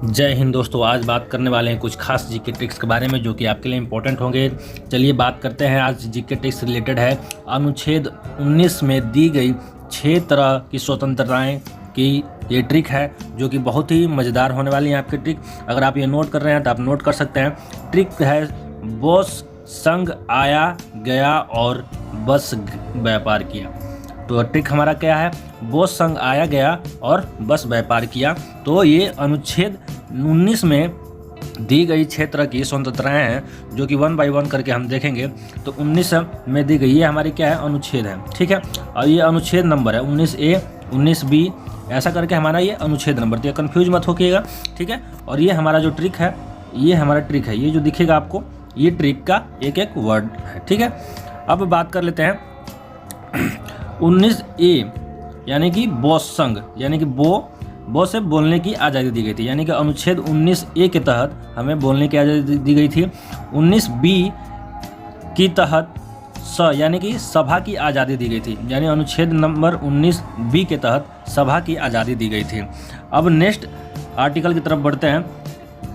जय हिंद दोस्तों। आज बात करने वाले हैं कुछ खास जीके ट्रिक्स के बारे में जो कि आपके लिए इम्पोर्टेंट होंगे। चलिए बात करते हैं। आज जीके ट्रिक्स रिलेटेड है अनुच्छेद 19 में दी गई 6 तरह की स्वतंत्रताएं की ये ट्रिक है जो कि बहुत ही मज़ेदार होने वाली है आपकी ट्रिक। अगर आप ये नोट कर रहे हैं तो आप नोट कर सकते हैं। ट्रिक है बॉस संग आया गया और बस व्यापार किया। तो ट्रिक हमारा क्या है? बॉस संग आया गया और बस व्यापार किया। तो ये अनुच्छेद 19 में दी गई 6 तरह की स्वतंत्रताएं हैं जो कि 1 बाय 1 करके हम देखेंगे। तो 19 में दी गई ये हमारी क्या है? अनुच्छेद है, ठीक है। और ये अनुच्छेद नंबर है 19A 19B ऐसा करके हमारा ये अनुच्छेद नंबर। तो कन्फ्यूज मत होइएगा, ठीक है। और ये हमारा जो ट्रिक है, ये हमारा ट्रिक है, ये जो दिखेगा आपको, ये ट्रिक का एक एक वर्ड है, ठीक है। अब बात कर लेते हैं 19A यानी कि बॉस संग, यानी कि बॉस से बोलने की आज़ादी दी गई थी। यानी कि अनुच्छेद 19A के तहत हमें बोलने की आज़ादी दी गई थी। 19B की तहत यानी कि सभा की आज़ादी दी गई थी। यानी अनुच्छेद नंबर 19B के तहत सभा की आज़ादी दी गई थी। अब नेक्स्ट आर्टिकल की तरफ बढ़ते हैं।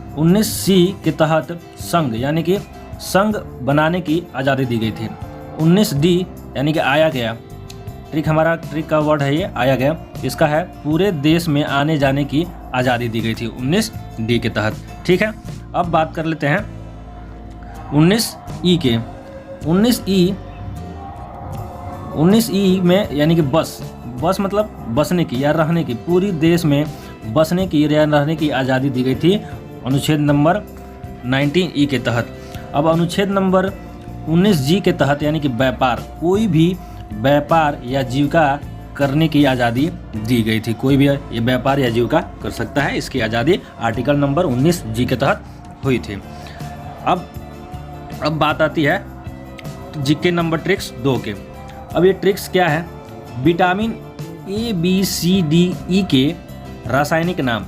19C के तहत संघ यानी कि संघ बनाने की आज़ादी दी गई थी। 19D यानी कि आया गया। ट्रिक का वर्ड है ये आया गया। इसका है पूरे देश में आने जाने की आज़ादी दी गई थी 19D के तहत, ठीक है। अब बात कर लेते हैं 19E के। 19E में यानी कि बस मतलब बसने की या रहने की, पूरी देश में बसने की या रहने की आज़ादी दी गई थी अनुच्छेद नंबर 19E के तहत। अब अनुच्छेद नंबर 19G के तहत यानी कि व्यापार, कोई भी व्यापार या जीविका करने की आज़ादी दी गई थी। कोई भी ये व्यापार या जीविका कर सकता है, इसकी आज़ादी आर्टिकल नंबर 19G के तहत हुई थी। अब बात आती है जीके नंबर ट्रिक्स 2 के। अब ये ट्रिक्स क्या है? विटामिन ABCDE के रासायनिक नाम।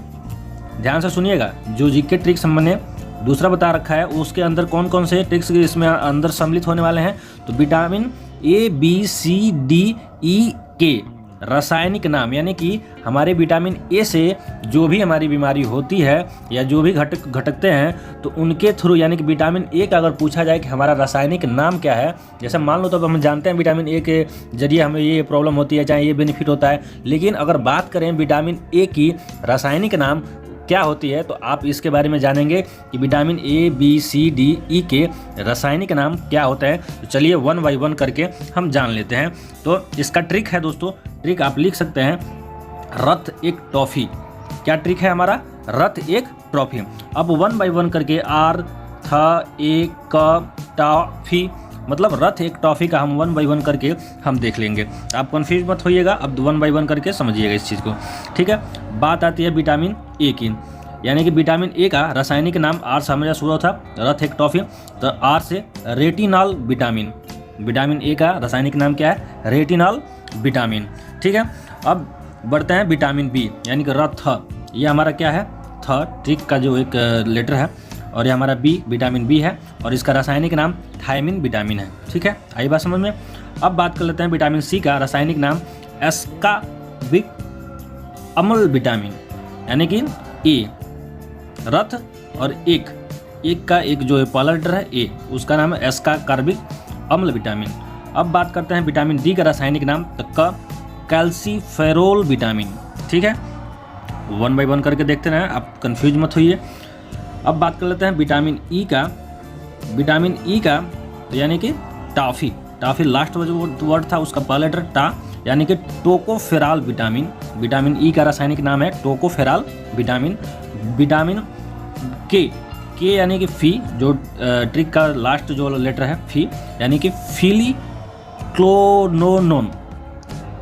ध्यान से सुनिएगा, जो जीके ट्रिक्स हमने दूसरा बता रखा है उसके अंदर कौन कौन से ट्रिक्स इसमें अंदर सम्मिलित होने वाले हैं। तो विटामिन ABCDE के रासायनिक नाम, यानी कि हमारे विटामिन ए से जो भी हमारी बीमारी होती है या जो भी घटकते हैं तो उनके थ्रू, यानी कि विटामिन ए का अगर पूछा जाए कि हमारा रासायनिक नाम क्या है, जैसे मान लो तो अब हम जानते हैं विटामिन ए के जरिए हमें ये प्रॉब्लम होती है, चाहे ये बेनिफिट होता है। लेकिन अगर बात करें विटामिन ए की रासायनिक नाम क्या होती है तो आप इसके बारे में जानेंगे कि विटामिन ABCDE के रासायनिक नाम क्या होता है। तो चलिए 1 बाय 1 करके हम जान लेते हैं। तो इसका ट्रिक है दोस्तों, ट्रिक आप लिख सकते हैं रथ एक टॉफ़ी। क्या ट्रिक है हमारा? रथ एक ट्रॉफी। अब 1 बाय 1 करके टॉफ़ी मतलब रथ एक टॉफ़ी का हम 1 बाय 1 करके हम देख लेंगे। आप कंफ्यूज मत होइएगा, अब 1 बाय 1 करके समझिएगा इस चीज़ को, ठीक है। बात आती है विटामिन ए की, यानी कि विटामिन ए का रासायनिक नाम आर से हमेशा शुरू था, रथ एक टॉफ़ी। तो आर से रेटिनॉल विटामिन। विटामिन ए का रासायनिक नाम क्या है? रेटिनॉल विटामिन, ठीक है। अब बढ़ते हैं विटामिन बी, यानी कि रथ। ये हमारा क्या है? थ ट्रिक का जो एक लेटर है, और ये हमारा बी विटामिन बी है और इसका रासायनिक नाम थायमिन विटामिन है, ठीक है। आई बात समझ में? अब बात कर लेते हैं विटामिन सी का रासायनिक नाम एस्कॉर्बिक अम्ल विटामिन, यानी कि ए रथ और एक का एक जो पहला लेटर है ए, उसका नाम है एस्कॉर्बिक अम्ल विटामिन। अब बात करते हैं विटामिन डी का रासायनिक नाम कैल्सीफेरोल विटामिन, ठीक है। 1 बाय 1 करके देखते हैं, आप कंफ्यूज मत होइए। अब बात कर लेते हैं विटामिन ई का। विटामिन ई का यानी कि टॉफ़ी लास्ट वर्ड था उसका पहला लेटर टा, यानी कि टोकोफेरॉल विटामिन। विटामिन ई का रासायनिक नाम है टोकोफेरॉल विटामिन। विटामिन के यानी कि फी, जो ट्रिक का लास्ट जो लेटर है फी, यानी कि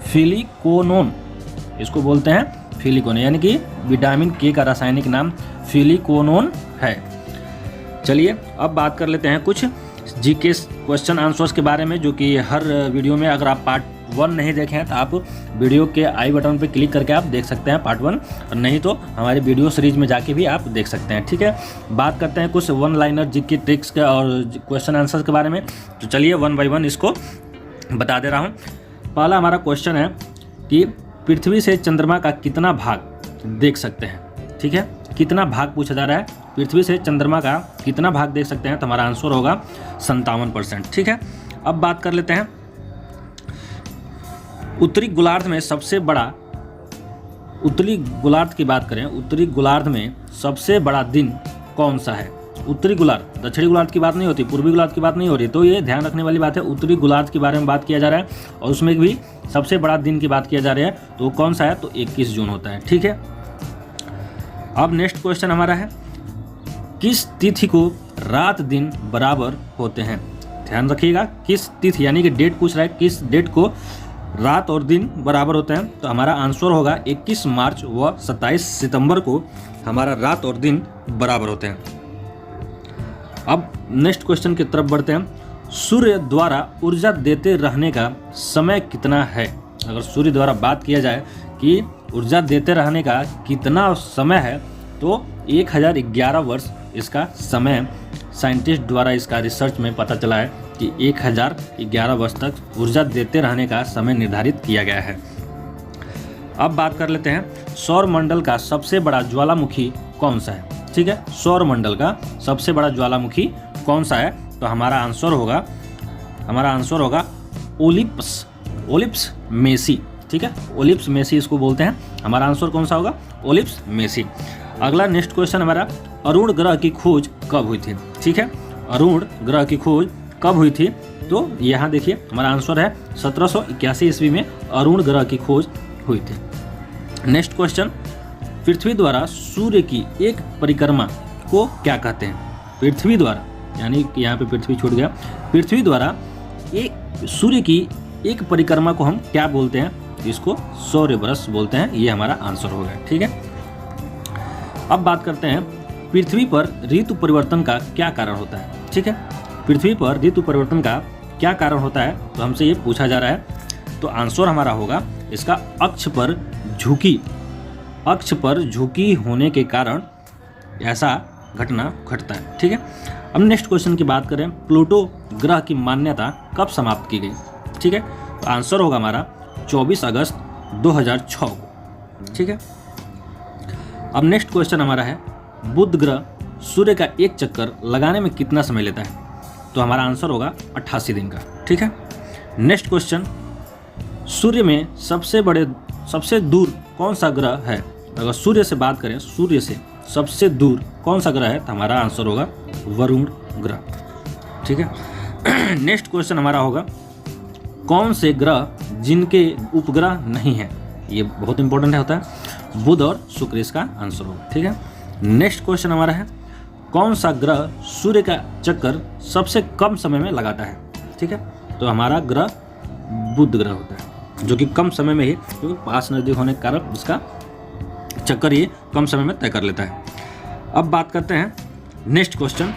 फिलिकोनोन, इसको बोलते हैं फिलिकोन, यानी कि विटामिन के का रासायनिक नाम फिलिकोनोन है। चलिए अब बात कर लेते हैं कुछ जीके क्वेश्चन आंसर्स के बारे में, जो कि हर वीडियो में, अगर आप पार्ट 1 नहीं देखे हैं तो आप वीडियो के आई बटन पर क्लिक करके आप देख सकते हैं पार्ट 1, और नहीं तो हमारे वीडियो सीरीज में जाके भी आप देख सकते हैं, ठीक है। बात करते हैं कुछ 1 लाइनर जीके ट्रिक्स के और क्वेश्चन आंसर्स के बारे में। तो चलिए 1 बाय 1 इसको बता दे रहा हूँ। पहला हमारा क्वेश्चन है कि पृथ्वी से चंद्रमा का कितना भाग देख सकते हैं, ठीक है। कितना भाग पूछा जा रहा है, पृथ्वी से चंद्रमा का कितना भाग देख सकते हैं, तो हमारा आंसर होगा 57%। ठीक है, अब बात कर लेते हैं उत्तरी गोलार्ध में सबसे बड़ा, उत्तरी गोलार्ध की बात करें, उत्तरी गोलार्ध में सबसे बड़ा दिन कौन सा है। उत्तरी गोलार्ध, दक्षिणी गोलार्ध की बात नहीं होती, पूर्वी गोलार्ध की बात नहीं हो रही, तो ये ध्यान रखने वाली बात है। उत्तरी गोलार्ध के बारे में बात किया जा रहा है और उसमें भी सबसे बड़ा दिन की बात किया जा रहा है, तो कौन सा है, तो 21 जून होता है। ठीक है, अब नेक्स्ट क्वेश्चन हमारा है, किस तिथि को रात दिन बराबर होते हैं। ध्यान रखिएगा, किस तिथि यानी कि डेट पूछ रहा है, किस डेट को रात और दिन बराबर होते हैं, तो हमारा आंसर होगा 21 मार्च व 27 सितंबर को हमारा रात और दिन बराबर होते हैं। अब नेक्स्ट क्वेश्चन की तरफ बढ़ते हैं, सूर्य द्वारा ऊर्जा देते रहने का समय कितना है। अगर सूर्य द्वारा बात किया जाए कि ऊर्जा देते रहने का कितना समय है, तो 1011 वर्ष इसका समय साइंटिस्ट द्वारा इसका रिसर्च में पता चला है कि 1011 वर्ष तक ऊर्जा देते रहने का समय निर्धारित किया गया है। अब बात कर लेते हैं सौर मंडल का सबसे बड़ा ज्वालामुखी कौन सा है। ठीक है, सौर मंडल का सबसे बड़ा ज्वालामुखी कौन सा है, तो हमारा आंसर होगा ओलिप्स मेसी। ठीक है, ओलिप्स मेसी इसको बोलते हैं। हमारा आंसर कौन सा होगा, ओलिप्स मेसी। अगला नेक्स्ट क्वेश्चन हमारा, अरुण ग्रह की खोज कब हुई थी। ठीक है, अरुण ग्रह की खोज कब हुई थी, तो यहाँ देखिए हमारा आंसर है 1781 ईस्वी में अरुण ग्रह की खोज हुई थी। नेक्स्ट क्वेश्चन, पृथ्वी द्वारा सूर्य की एक परिक्रमा को क्या कहते हैं। पृथ्वी द्वारा, यानी कि यहाँ पे पृथ्वी छूट गया, पृथ्वी द्वारा एक सूर्य की एक परिक्रमा को हम क्या बोलते हैं, इसको सौर्य वर्ष बोलते हैं। ये हमारा आंसर हो गया। ठीक है, अब बात करते हैं पृथ्वी पर ऋतु परिवर्तन का क्या कारण होता है। ठीक है, पृथ्वी पर ऋतु परिवर्तन का क्या कारण होता है, तो हमसे ये पूछा जा रहा है, तो आंसर हमारा होगा इसका अक्ष पर झुकी होने के कारण ऐसा घटना घटता है। ठीक है, अब नेक्स्ट क्वेश्चन की बात करें, प्लूटो ग्रह की मान्यता कब समाप्त की गई। ठीक है, तो आंसर होगा हमारा 24 अगस्त 2006 को। ठीक है, अब नेक्स्ट क्वेश्चन हमारा है, बुध ग्रह सूर्य का एक चक्कर लगाने में कितना समय लेता है, तो हमारा आंसर होगा 88 दिन का। ठीक है, नेक्स्ट क्वेश्चन, सूर्य में सबसे दूर कौन सा ग्रह है। अगर सूर्य से बात करें, सूर्य से सबसे दूर कौन सा ग्रह है, तो हमारा आंसर होगा वरुण ग्रह। ठीक है, नेक्स्ट क्वेश्चन हमारा होगा, कौन से ग्रह जिनके उपग्रह नहीं है। ये बहुत इंपॉर्टेंट होता है, बुध और शुक्र इसका आंसर होगा। ठीक है, नेक्स्ट क्वेश्चन हमारा है, कौन सा ग्रह सूर्य का चक्कर सबसे कम समय में लगाता है। ठीक है, तो हमारा ग्रह बुध ग्रह होता है, जो कि कम समय में ही, क्योंकि पास नजदीक होने के कारण इसका चक्कर ये कम समय में तय कर लेता है। अब बात करते हैं नेक्स्ट क्वेश्चन,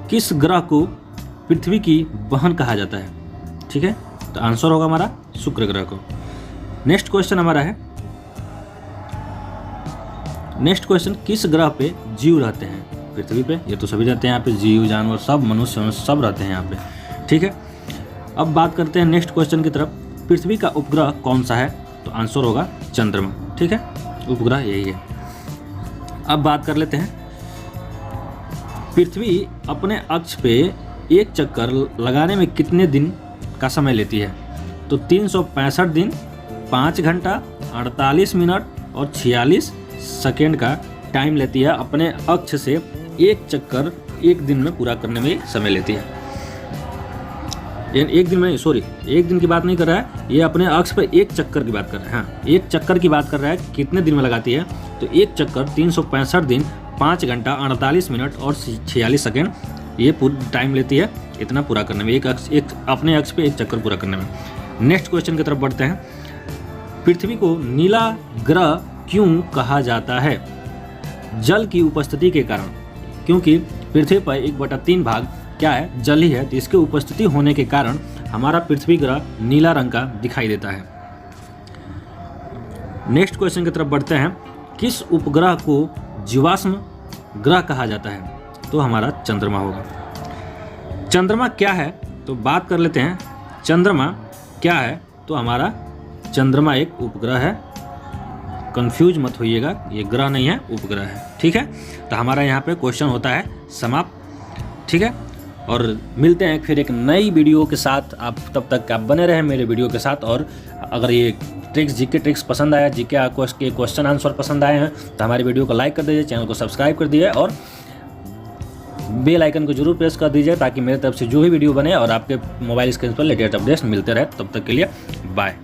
किस ग्रह को पृथ्वी की बहन कहा जाता है। ठीक है, तो आंसर होगा हमारा शुक्र ग्रह को। नेक्स्ट क्वेश्चन हमारा है, नेक्स्ट क्वेश्चन, किस ग्रह पे जीव रहते हैं। पृथ्वी पे ये तो सभी रहते हैं, यहाँ पे जीव जानवर सब मनुष्य सब रहते हैं यहाँ पे। ठीक है, अब बात करते हैं नेक्स्ट क्वेश्चन की तरफ, पृथ्वी का उपग्रह कौन सा है, तो आंसर होगा चंद्रमा। ठीक है, उपग्रह यही है। अब बात कर लेते हैं, पृथ्वी अपने अक्ष पे एक चक्कर लगाने में कितने दिन का समय लेती है, तो 365 दिन, 5 घंटा 48 मिनट और 46 सेकेंड का टाइम लेती है। अपने अक्ष से एक चक्कर एक दिन में पूरा करने में समय लेती है। एक दिन में, सॉरी, एक दिन की बात नहीं कर रहा है, ये अपने अक्ष पर एक चक्कर की बात कर रहा है। हाँ, एक चक्कर की बात कर रहा है, कितने दिन में लगाती है, तो एक चक्कर 365 दिन, 5 घंटा 48 मिनट और 46 सेकेंड ये पूरा टाइम लेती है इतना पूरा करने में, अपने अक्ष पे एक चक्कर पूरा करने में। नेक्स्ट क्वेश्चन की तरफ बढ़ते हैं, पृथ्वी को नीला ग्रह क्यों कहा जाता है। जल की उपस्थिति के कारण, क्योंकि पृथ्वी पर 1/3 भाग क्या है, जल ही है, तो इसके उपस्थिति होने के कारण हमारा पृथ्वी ग्रह नीला रंग का दिखाई देता है। नेक्स्ट क्वेश्चन की तरफ बढ़ते हैं, किस उपग्रह को जीवाश्म ग्रह कहा जाता है, तो हमारा चंद्रमा होगा। चंद्रमा क्या है, तो बात कर लेते हैं, चंद्रमा क्या है, तो हमारा चंद्रमा एक उपग्रह है। कंफ्यूज मत होइएगा, ये ग्रह नहीं है, उपग्रह है। ठीक है, तो हमारा यहाँ पे क्वेश्चन होता है समाप्त। ठीक है, और मिलते हैं फिर एक नई वीडियो के साथ। आप तब तक आप बने रहें मेरे वीडियो के साथ। और अगर ये ट्रिक्स, जीके ट्रिक्स पसंद आया, जीके के क्वेश्चन आंसर पसंद आए हैं, तो हमारी वीडियो को लाइक कर दीजिए, चैनल को सब्सक्राइब कर दीजिए और बेल आइकन को जरूर प्रेस कर दीजिए, ताकि मेरे तरफ से जो भी वीडियो बने और आपके मोबाइल स्क्रीन पर लेटेस्ट अपडेट्स मिलते रहे। तब तक के लिए बाय।